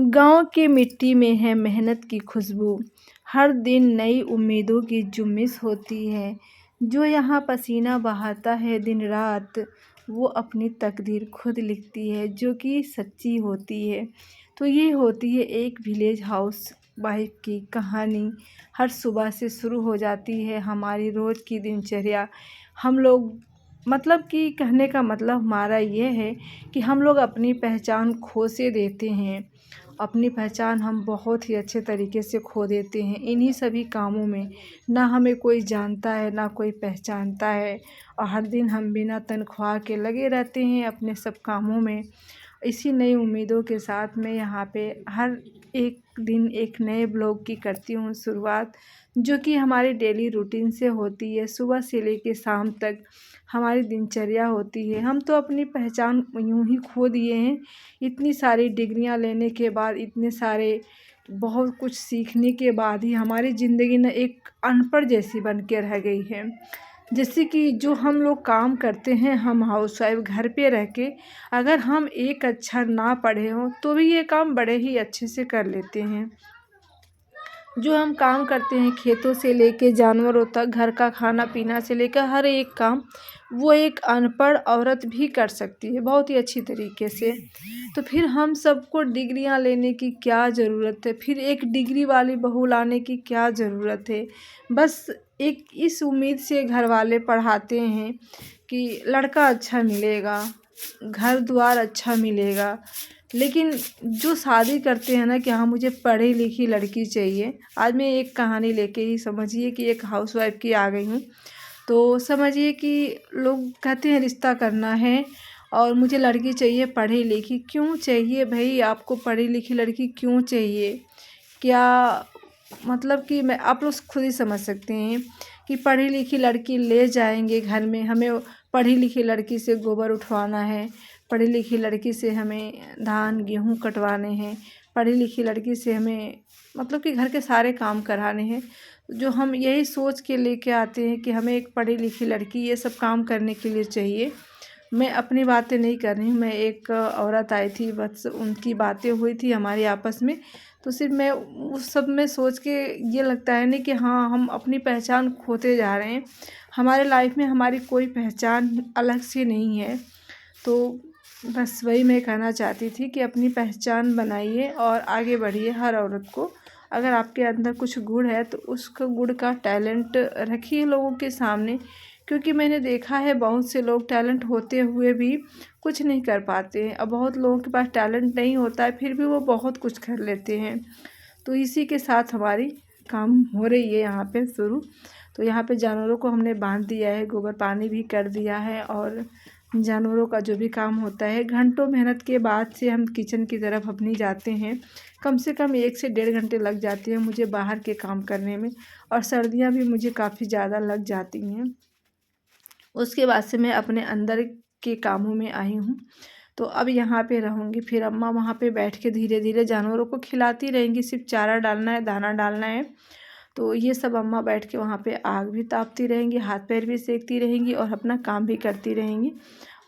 गाँव की मिट्टी में है मेहनत की खुशबू, हर दिन नई उम्मीदों की जुम्मिश होती है। जो यहाँ पसीना बहाता है दिन रात, वो अपनी तकदीर खुद लिखती है, जो कि सच्ची होती है। तो ये होती है एक विलेज हाउस वाइफ की कहानी। हर सुबह से शुरू हो जाती है हमारी रोज़ की दिनचर्या। हम लोग मतलब कि कहने का मतलब हमारा ये है कि हम लोग अपनी पहचान खो से देते हैं। अपनी पहचान हम बहुत ही अच्छे तरीके से खो देते हैं इन्हीं सभी कामों में। ना हमें कोई जानता है, ना कोई पहचानता है, और हर दिन हम बिना तनख्वाह के लगे रहते हैं अपने सब कामों में। इसी नई उम्मीदों के साथ मैं यहाँ पे हर एक दिन एक नए ब्लॉग की करती हूँ शुरुआत, जो कि हमारी डेली रूटीन से होती है। सुबह से लेके शाम तक हमारी दिनचर्या होती है। हम तो अपनी पहचान यूँ ही खो दिए हैं। इतनी सारी डिग्रियां लेने के बाद, इतने सारे बहुत कुछ सीखने के बाद ही हमारी ज़िंदगी ना एक अनपढ़ जैसी बन के रह गई है। जैसे कि जो हम लोग काम करते हैं, हम हाउसवाइफ घर पे रह के, अगर हम एक अक्षर ना पढ़े हों तो भी ये काम बड़े ही अच्छे से कर लेते हैं। जो हम काम करते हैं खेतों से लेके जानवरों तक, घर का खाना पीना से लेकर हर एक काम, वो एक अनपढ़ औरत भी कर सकती है बहुत ही अच्छी तरीके से। तो फिर हम सबको डिग्रियां लेने की क्या ज़रूरत है? फिर एक डिग्री वाली बहू लाने की क्या ज़रूरत है? बस एक इस उम्मीद से घर वाले पढ़ाते हैं कि लड़का अच्छा मिलेगा, घर द्वार अच्छा मिलेगा। लेकिन जो शादी करते हैं ना कि हाँ मुझे पढ़ी लिखी लड़की चाहिए। आज मैं एक कहानी लेके ही समझिए कि एक हाउसवाइफ की आ गई हूँ। तो समझिए कि लोग कहते हैं रिश्ता करना है और मुझे लड़की चाहिए पढ़ी लिखी। क्यों चाहिए भाई आपको पढ़ी लिखी लड़की, क्यों चाहिए? क्या मतलब कि मैं आप लोग खुद ही समझ सकते हैं कि पढ़ी लिखी लड़की ले जाएंगे घर में, हमें पढ़ी लिखी लड़की से गोबर उठवाना है, पढ़ी लिखी लड़की से हमें धान गेहूँ कटवाने हैं, पढ़ी लिखी लड़की से हमें मतलब कि घर के सारे काम कराने हैं। जो हम यही सोच के लेके आते हैं कि हमें एक पढ़ी लिखी लड़की ये सब काम करने के लिए चाहिए। मैं अपनी बातें नहीं कर रही हूँ, मैं एक औरत आई थी, बस उनकी बातें हुई थी हमारी आपस में। तो सिर्फ मैं उस सब में सोच के ये लगता है ना कि हाँ हम अपनी पहचान खोते जा रहे हैं। हमारे लाइफ में हमारी कोई पहचान अलग से नहीं है। तो बस वही मैं कहना चाहती थी कि अपनी पहचान बनाइए और आगे बढ़िए। हर औरत को अगर आपके अंदर कुछ गुण है तो उसका गुण का टैलेंट रखिए लोगों के सामने। क्योंकि मैंने देखा है बहुत से लोग टैलेंट होते हुए भी कुछ नहीं कर पाते हैं, और बहुत लोगों के पास टैलेंट नहीं होता है फिर भी वो बहुत कुछ कर लेते हैं। तो इसी के साथ हमारी काम हो रही है यहाँ पे शुरू। तो यहाँ पे जानवरों को हमने बांध दिया है, गोबर पानी भी कर दिया है, और जानवरों का जो भी काम होता है घंटों मेहनत के बाद से हम किचन की तरफ अपनी जाते हैं। कम से कम 1 से 1.5 घंटे लग जाते हैं मुझे बाहर के काम करने में, और सर्दियाँ भी मुझे काफ़ी ज़्यादा लग जाती हैं। उसके बाद से मैं अपने अंदर के कामों में आई हूँ। तो अब यहाँ पे रहूँगी, फिर अम्मा वहाँ पे बैठ के धीरे धीरे जानवरों को खिलाती रहेंगी। सिर्फ चारा डालना है, दाना डालना है। तो ये सब अम्मा बैठ के वहाँ पे आग भी तापती रहेंगी, हाथ पैर भी सेकती रहेंगी और अपना काम भी करती रहेंगी।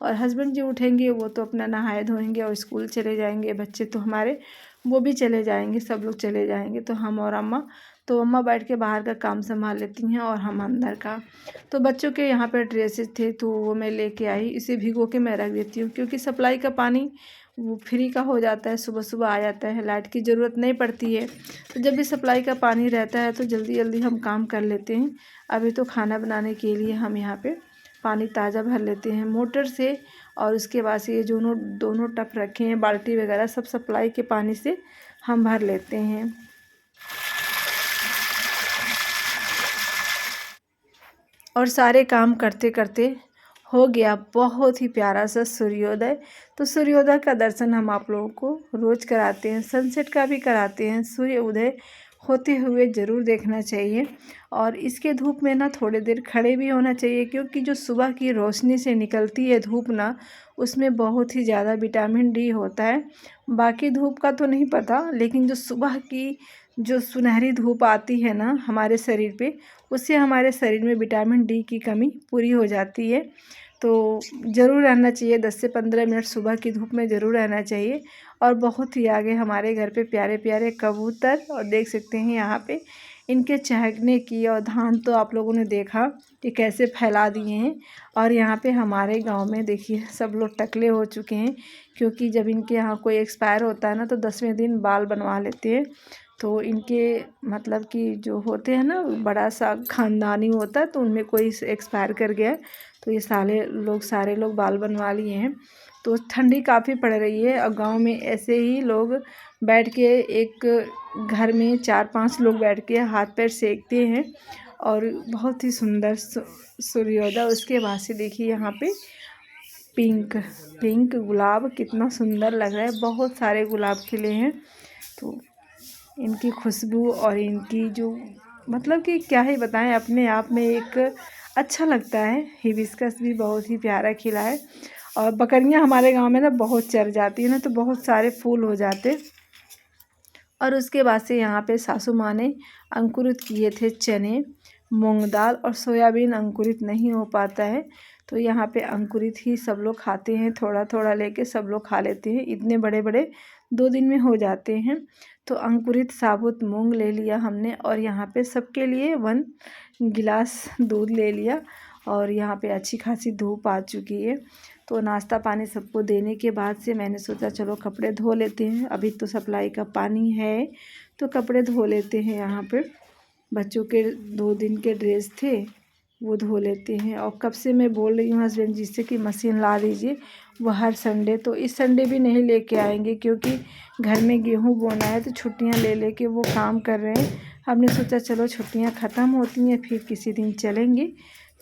और हस्बैंड जो उठेंगे वो तो अपना नहाए धोएंगे और स्कूल चले जाएंगे। बच्चे तो हमारे वो भी चले जाएंगे, सब लोग चले जाएंगे। तो हम और अम्मा, तो अम्मा बैठ के बाहर का काम संभाल लेती हैं और हम अंदर का। तो बच्चों के यहाँ पे ड्रेसेस थे तो वो मैं लेके आई, इसे भिगो के मैं रख देती हूँ क्योंकि सप्लाई का पानी वो फ्री का हो जाता है, सुबह सुबह आ जाता है, लाइट की ज़रूरत नहीं पड़ती है। तो जब भी सप्लाई का पानी रहता है तो जल्दी जल्दी हम काम कर लेते हैं। अभी तो खाना बनाने के लिए हम यहाँ पे पानी ताज़ा भर लेते हैं मोटर से, और उसके बाद से ये दोनों दोनों टप रखे हैं, बाल्टी वगैरह सब सप्लाई के पानी से हम भर लेते हैं। और सारे काम करते करते हो गया बहुत ही प्यारा सा सूर्योदय। तो सूर्योदय का दर्शन हम आप लोगों को रोज़ कराते हैं, सनसेट का भी कराते हैं। सूर्य उदय होते हुए ज़रूर देखना चाहिए, और इसके धूप में ना थोड़ी देर खड़े भी होना चाहिए, क्योंकि जो सुबह की रोशनी से निकलती है धूप ना, उसमें बहुत ही ज़्यादा विटामिन डी होता है। बाकी धूप का तो नहीं पता, लेकिन जो सुबह की जो सुनहरी धूप आती है ना हमारे शरीर पे, उससे हमारे शरीर में विटामिन डी की कमी पूरी हो जाती है। तो ज़रूर रहना चाहिए, 10 से 15 मिनट सुबह की धूप में ज़रूर रहना चाहिए। और बहुत ही आगे हमारे घर पे प्यारे प्यारे कबूतर। और देख सकते हैं यहाँ पे इनके चहकने की, और धान तो आप लोगों ने देखा कि कैसे फैला दिए हैं। और यहाँ पे हमारे गांव में देखिए सब लोग टकले हो चुके हैं, क्योंकि जब इनके यहाँ कोई एक्सपायर होता है ना तो 10वें दिन बाल बनवा लेते हैं। तो इनके मतलब कि जो होते हैं ना बड़ा सा ख़ानदानी होता है, तो उनमें कोई एक्सपायर कर गया तो ये सारे लोग बाल बनवा लिए हैं। तो ठंडी काफ़ी पड़ रही है, और गांव में ऐसे ही लोग बैठ के एक घर में 4-5 लोग बैठ के हाथ पैर सेकते हैं, और बहुत ही सुंदर सूर्योदय। उसके बाद से देखिए यहाँ पे पिंक गुलाब कितना सुंदर लग रहा है, बहुत सारे गुलाब खिले हैं। तो इनकी खुशबू और इनकी जो मतलब कि क्या ही बताएं, अपने आप में एक अच्छा लगता है। हिबिस्कस भी बहुत ही प्यारा खिला है, और बकरियां हमारे गांव में ना बहुत चर जाती है ना, तो बहुत सारे फूल हो जाते। और उसके बाद से यहाँ पे सासू माँ ने अंकुरित किए थे चने, मूंग दाल और सोयाबीन अंकुरित नहीं हो पाता है, तो यहाँ पे अंकुरित ही सब लोग खाते हैं। थोड़ा थोड़ा लेके सब लोग खा लेते हैं, इतने बड़े बड़े 2 दिन में हो जाते हैं। तो अंकुरित साबुत मूंग ले लिया हमने, और यहाँ पे सबके लिए 1 गिलास दूध ले लिया। और यहाँ पे अच्छी खासी धूप आ चुकी है, तो नाश्ता पानी सबको देने के बाद से मैंने सोचा चलो कपड़े धो लेते हैं। अभी तो सप्लाई का पानी है, तो कपड़े धो लेते हैं। यहाँ पे बच्चों के 2 दिन के ड्रेस थे, वो धो लेते हैं। और कब से मैं बोल रही हूँ हस्बैंड जी से कि मशीन ला दीजिए, वो हर संडे, तो इस संडे भी नहीं लेके आएंगे, क्योंकि घर में गेहूँ बोना है, तो छुट्टियाँ ले लेके वो काम कर रहे हैं। हमने सोचा चलो छुट्टियाँ ख़त्म होती हैं फिर किसी दिन चलेंगे,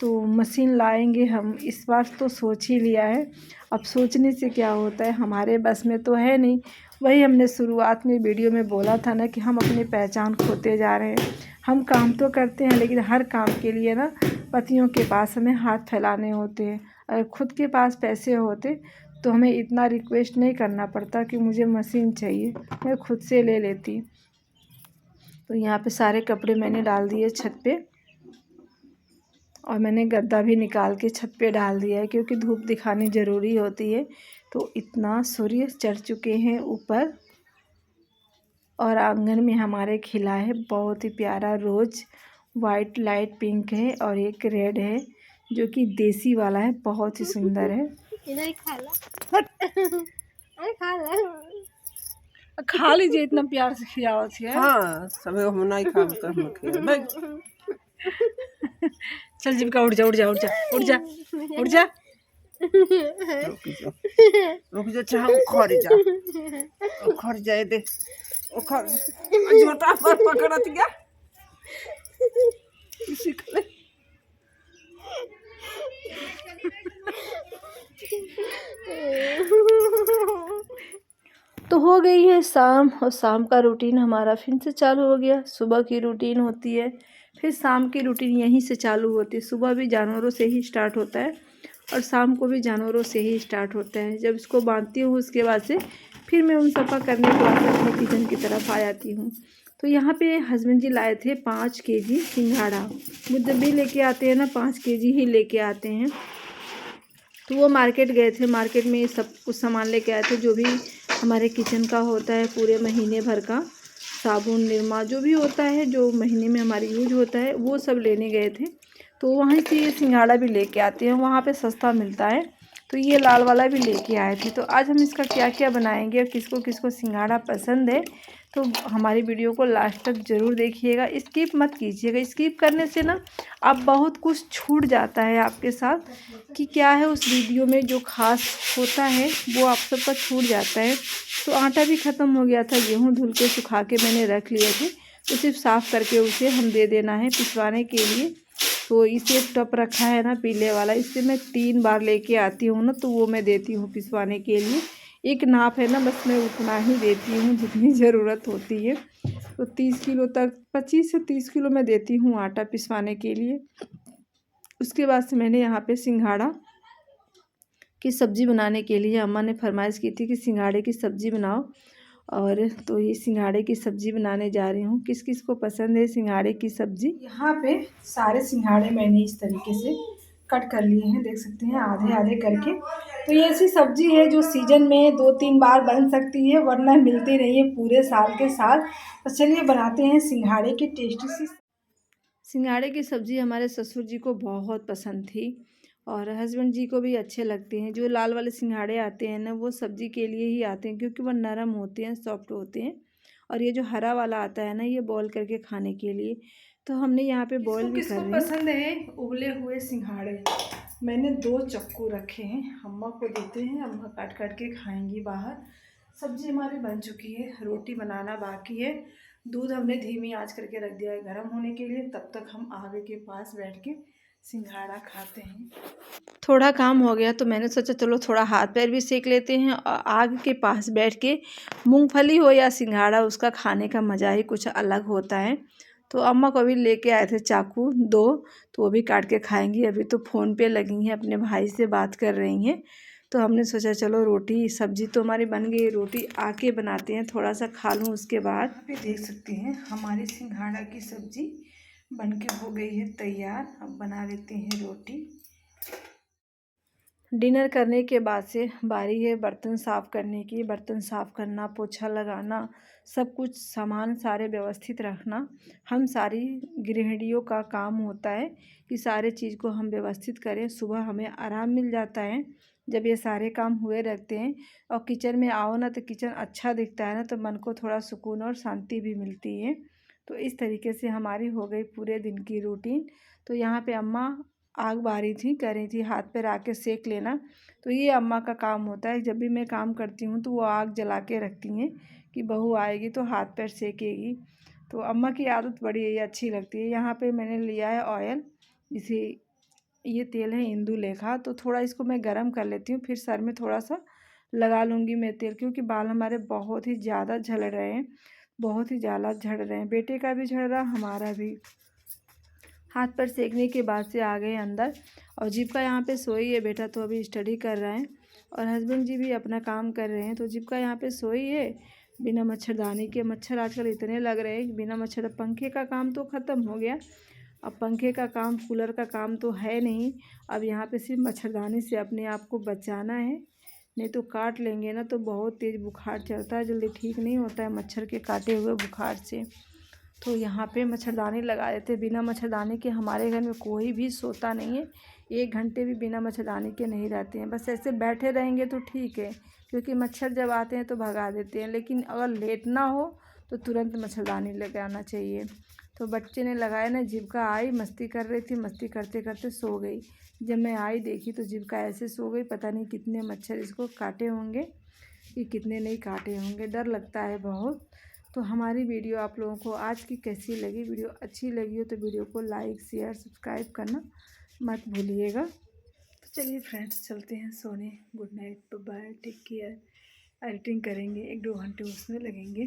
तो मशीन लाएंगे हम। इस बार तो सोच ही लिया है, अब सोचने से क्या होता है, हमारे बस में तो है नहीं। वही हमने शुरुआत में वीडियो में बोला था ना कि हम अपनी पहचान खोते जा रहे हैं। हम काम तो करते हैं, लेकिन हर काम के लिए ना पतियों के पास हमें हाथ फैलाने होते हैं। अगर खुद के पास पैसे होते तो हमें इतना रिक्वेस्ट नहीं करना पड़ता कि मुझे मशीन चाहिए, मैं खुद से ले लेती। तो यहाँ पे सारे कपड़े मैंने डाल दिए छत पे, और मैंने गद्दा भी निकाल के छत पे डाल दिया है, क्योंकि धूप दिखानी ज़रूरी होती है। तो इतना सूर्य चढ़ चुके हैं ऊपर, और आंगन में हमारे खिला है बहुत ही प्यारा रोज़, वाइट लाइट पिंक है, और एक रेड है जो कि देसी वाला है, बहुत ही सुंदर है। इधर खा ला। अरे खा ला। खा लीजिए, इतना प्यार से खिलावत है। हाँ सब हम नहीं खाब तो हम खिलाए। चल जीविका उठ जा उठ जा उठ जा उठ जा उठ जा। रुक जा चाह उखड़ जाए दे उखड़ झोटा पर पकड़त गया किसी को ले। तो हो गई है शाम, और शाम का रूटीन हमारा फिर से चालू हो गया। सुबह की रूटीन होती है, फिर शाम की रूटीन यहीं से चालू होती है। सुबह भी जानवरों से ही स्टार्ट होता है, और शाम को भी जानवरों से ही स्टार्ट होता है। जब इसको बांधती हूँ उसके बाद से फिर मैं उन सफ़ा करने के बाद अपने किचन की तरफ आ जाती हूँ। तो यहाँ पे हस्बैंड जी लाए थे 5 केजी सिंघाड़ा। वो जब भी लेके आते हैं ना 5 केजी ही लेके आते हैं। तो वो मार्केट गए थे, मार्केट में सब कुछ सामान लेके आए थे जो भी हमारे किचन का होता है पूरे महीने भर का, साबुन निरमा जो भी होता है जो महीने में हमारी यूज होता है, वो सब लेने गए थे। तो वहीं से ये सिंघाड़ा भी लेके आते हैं, वहाँ पे सस्ता मिलता है। तो ये लाल वाला भी लेके आए थे। तो आज हम इसका क्या क्या बनाएंगे, और किसको किसको सिंघाड़ा पसंद है, तो हमारी वीडियो को लास्ट तक ज़रूर देखिएगा, स्किप मत कीजिएगा। स्किप करने से ना आप बहुत कुछ छूट जाता है आपके साथ कि क्या है उस वीडियो में जो खास होता है वो आप सबका छूट जाता है। तो आटा भी ख़त्म हो गया था, गेहूँ धुल के सुखा के मैंने रख लिए थे, तो सिर्फ साफ़ करके उसे हम दे देना है पिसवाने के लिए। तो इसे टप रखा है ना पीले वाला, इससे मैं 3 बार लेके आती हूँ ना, तो वो मैं देती हूँ पिसवाने के लिए। एक नाप है ना, बस मैं उतना ही देती हूँ जितनी ज़रूरत होती है। तो 30 किलो तक 25 से 30 किलो मैं देती हूँ आटा पिसवाने के लिए। उसके बाद से मैंने यहाँ पे सिंघाड़ा की सब्ज़ी बनाने के लिए अम्मा ने फरमाइश की थी कि सिंघाड़े की सब्ज़ी बनाओ, और तो ये सिंघाड़े की सब्ज़ी बनाने जा रही हूँ। किस किस को पसंद है सिंघाड़े की सब्ज़ी। यहाँ पे सारे सिंघाड़े मैंने इस तरीके से कट कर लिए हैं, देख सकते हैं आधे आधे करके। तो ये ऐसी सब्जी है जो सीजन में 2-3 बार बन सकती है, वरना मिलती नहीं है पूरे साल के साल। तो चलिए बनाते हैं सिंघाड़े की टेस्टी सी। सिंघाड़े की सब्ज़ी हमारे ससुर जी को बहुत पसंद थी और हस्बैंड जी को भी अच्छे लगते हैं। जो लाल वाले सिंघाड़े आते हैं ना, वो सब्ज़ी के लिए ही आते हैं क्योंकि वो नरम होते हैं, सॉफ्ट होते हैं। और ये जो हरा वाला आता है ना, ये बॉईल करके खाने के लिए। तो हमने यहाँ पे बॉईल भी कर रहे हैं। पसंद है उबले हुए सिंघाड़े। मैंने 2 चक्कू रखे हैं, अम्मा को देते हैं, अम्मा काट काट के खाएंगी बाहर। सब्ज़ी हमारी बन चुकी है, रोटी बनाना बाकी है। दूध हमने धीमी आंच करके रख दिया है गर्म होने के लिए। तब तक हम आग के पास बैठ के सिंघाड़ा खाते हैं। थोड़ा काम हो गया तो मैंने सोचा चलो थोड़ा हाथ पैर भी सेक लेते हैं और आग के पास बैठ के मूंगफली हो या सिंघाड़ा, उसका खाने का मज़ा ही कुछ अलग होता है। तो अम्मा को भी लेके आए थे चाकू 2, तो वो भी काट के खाएंगी। अभी तो फ़ोन पे लगी हैं, अपने भाई से बात कर रही हैं। तो हमने सोचा चलो रोटी सब्जी तो हमारी बन गई, रोटी आके बनाते हैं, थोड़ा सा खा लूँ उसके बाद। यहाँ पे देख सकते हैं हमारी सिंघाड़ा की सब्जी बन के हो गई है तैयार। अब बना लेते हैं रोटी। डिनर करने के बाद से बारी है बर्तन साफ़ करने की। बर्तन साफ़ करना, पोछा लगाना, सब कुछ सामान सारे व्यवस्थित रखना हम सारी गृहिणियों का काम होता है कि सारे चीज़ को हम व्यवस्थित करें। सुबह हमें आराम मिल जाता है जब ये सारे काम हुए रहते हैं। और किचन में आओ ना तो किचन अच्छा दिखता है ना, तो मन को थोड़ा सुकून और शांति भी मिलती है। तो इस तरीके से हमारी हो गई पूरे दिन की रूटीन। तो यहाँ पे अम्मा आग बारी थी, कह रही थी हाथ पे आके सेक लेना। तो ये अम्मा का काम होता है, जब भी मैं काम करती हूँ तो वो आग जला के रखती हैं कि बहू आएगी तो हाथ पैर सेकेगी। तो अम्मा की आदत बड़ी है, अच्छी लगती है। यहाँ पे मैंने लिया है ऑयल, इसे ये तेल है इंदुलेखा। तो थोड़ा इसको मैं गरम कर लेती हूँ, फिर सर में थोड़ा सा लगा लूँगी मैं तेल, क्योंकि बाल हमारे बहुत ही ज़्यादा झड़ रहे हैं, बहुत ही ज़्यादा झड़ रहे हैं। बेटे का भी झड़ रहा, हमारा भी। हाथ पर सेकने के बाद से आ गए अंदर। और जीविका यहाँ पे सोई है, बेटा तो अभी स्टडी कर रहा है और हस्बैंड जी भी अपना काम कर रहे हैं। तो जीविका यहाँ पे सोई है बिना मच्छरदानी के। मच्छर आजकल इतने लग रहे हैं कि बिना मच्छर, पंखे का काम तो ख़त्म हो गया, अब पंखे का काम, कूलर का काम तो है नहीं। अब यहाँ पे सिर्फ मच्छरदानी से अपने आप को बचाना है, नहीं तो काट लेंगे ना तो बहुत तेज़ बुखार चढ़ता है, जल्दी ठीक नहीं होता है मच्छर के काटे हुए बुखार से। तो यहाँ पे मच्छरदानी लगा देते। बिना मच्छरदानी के हमारे घर में कोई भी सोता नहीं है, 1 घंटे भी बिना मच्छरदानी के नहीं रहते हैं। बस ऐसे बैठे रहेंगे तो ठीक है, क्योंकि मच्छर जब आते हैं तो भगा देते हैं, लेकिन अगर लेटना हो तो तुरंत मच्छरदानी लगाना चाहिए। तो बच्चे ने लगाया ना, जीविका आई, मस्ती कर रही थी, मस्ती करते करते सो गई। जब मैं आई देखी तो जीविका ऐसे सो गई, पता नहीं कितने मच्छर इसको काटे होंगे कि कितने नहीं काटे होंगे, डर लगता है बहुत। तो हमारी वीडियो आप लोगों को आज की कैसी लगी? वीडियो अच्छी लगी हो तो वीडियो को लाइक, शेयर, सब्सक्राइब करना मत भूलिएगा। तो चलिए फ्रेंड्स, चलते हैं सोने। Good night, bye, take care. Editing करेंगे, 1-2 घंटे उसमें लगेंगे।